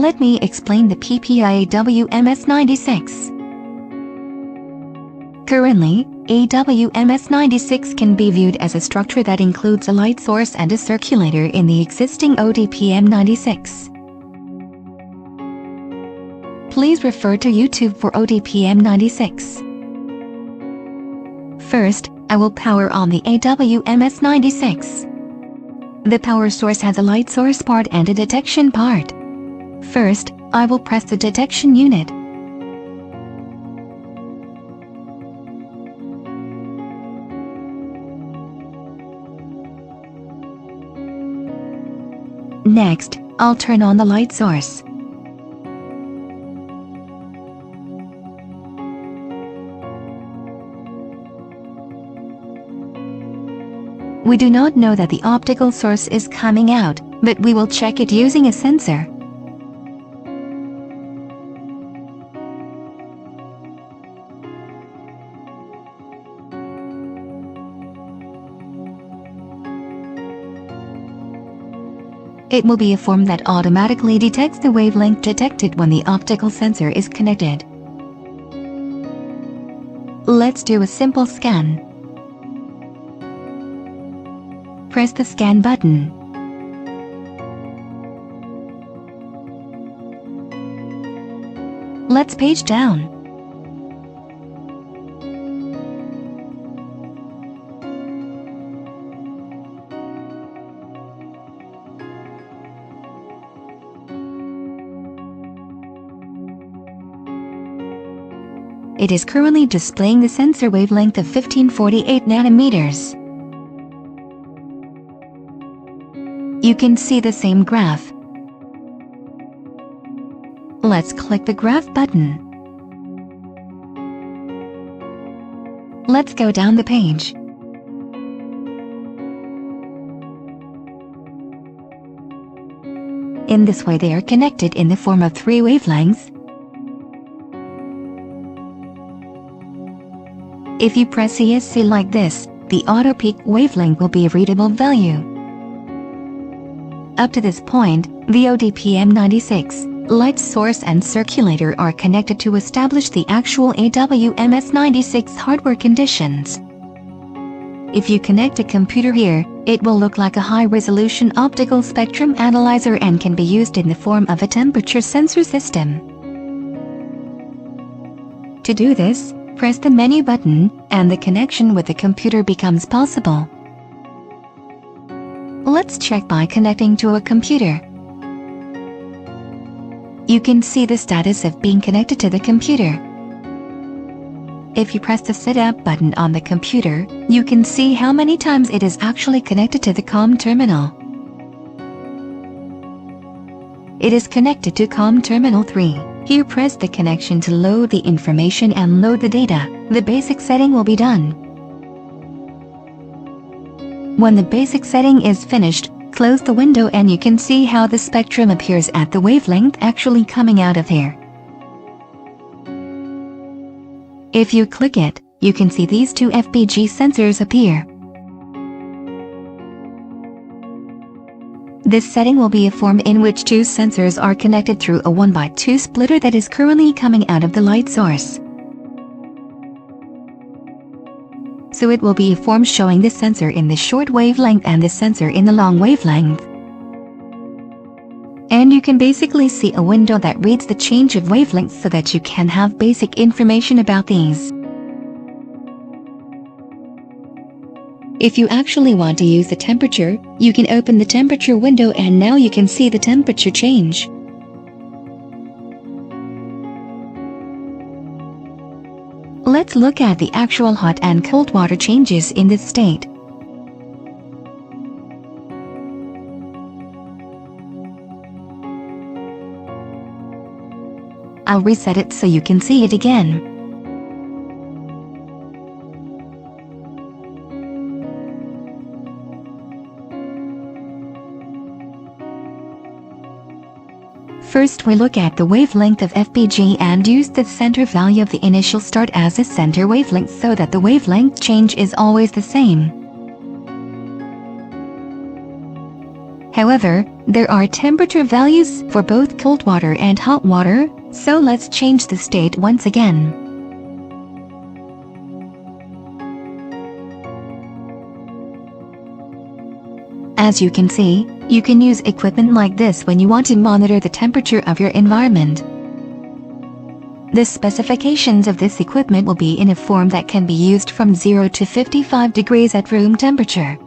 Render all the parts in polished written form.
let me explain the PPI AWMS96. Currently, AWMS96 can be viewed as a structure that includes a light source and a circulator in the existing ODPM96. Please refer to YouTube for ODPM96. First, I will power on the AWMS96. The power source has a light source part and a detection part. First, I will press the detection unit. Next, I'll turn on the light source. We do not know that the optical source is coming out, but we will check it using a sensor. It will be a form that automatically detects the wavelength detected when the optical sensor is connected. Let's do a simple scan. Press the scan button. Let's page down. It is currently displaying the sensor wavelength of 1548 nanometers. You can see the same graph. Let's click the graph button. Let's go down the page. In this way they are connected in the form of 3 wavelengths. If you press ESC like this, the auto peak wavelength will be a readable value. Up to this point, the ODPM96, light source and circulator are connected to establish the actual AWMS96 hardware conditions. If you connect a computer here, it will look like a high-resolution optical spectrum analyzer and can be used in the form of a temperature sensor system. To do this, press the menu button, and the connection with the computer becomes possible. Let's check by connecting to a computer. You can see the status of being connected to the computer. If you press the setup button on the computer, you can see how many times it is actually connected to the COM terminal. It is connected to COM terminal 3. Here press the connection to load the information and load the data. The basic setting will be done. When the basic setting is finished, close the window and you can see how the spectrum appears at the wavelength actually coming out of here. If you click it, you can see these 2 FBG sensors appear. This setting will be a form in which 2 sensors are connected through a 1x2 splitter that is currently coming out of the light source. So it will be a form showing the sensor in the short wavelength and the sensor in the long wavelength. And you can basically see a window that reads the change of wavelengths so that you can have basic information about these. If you actually want to use the temperature, you can open the temperature window and now you can see the temperature change. Let's look at the actual hot and cold water changes in this state. I'll reset it so you can see it again. First we look at the wavelength of FBG and use the center value of the initial start as a center wavelength so that the wavelength change is always the same. However, there are temperature values for both cold water and hot water, so let's change the state once again. As you can see, you can use equipment like this when you want to monitor the temperature of your environment. The specifications of this equipment will be in a form that can be used from 0 to 55 degrees at room temperature.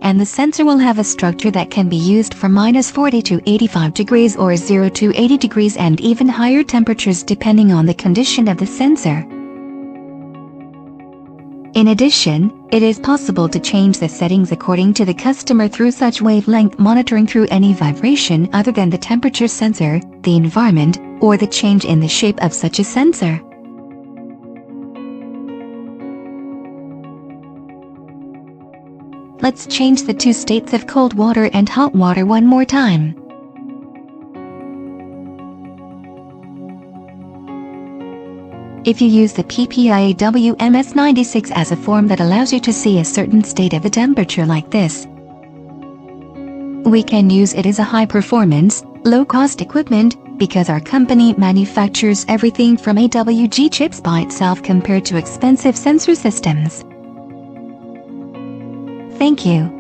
And the sensor will have a structure that can be used from -40 to 85 degrees or 0 to 80 degrees and even higher temperatures depending on the condition of the sensor. In addition, it is possible to change the settings according to the customer through such wavelength monitoring through any vibration other than the temperature sensor, the environment, or the change in the shape of such a sensor. Let's change the two states of cold water and hot water one more time. If you use the PPI AWMS96 as a form that allows you to see a certain state of the temperature like this, we can use it as a high-performance, low-cost equipment because our company manufactures everything from AWG chips by itself compared to expensive sensor systems. Thank you.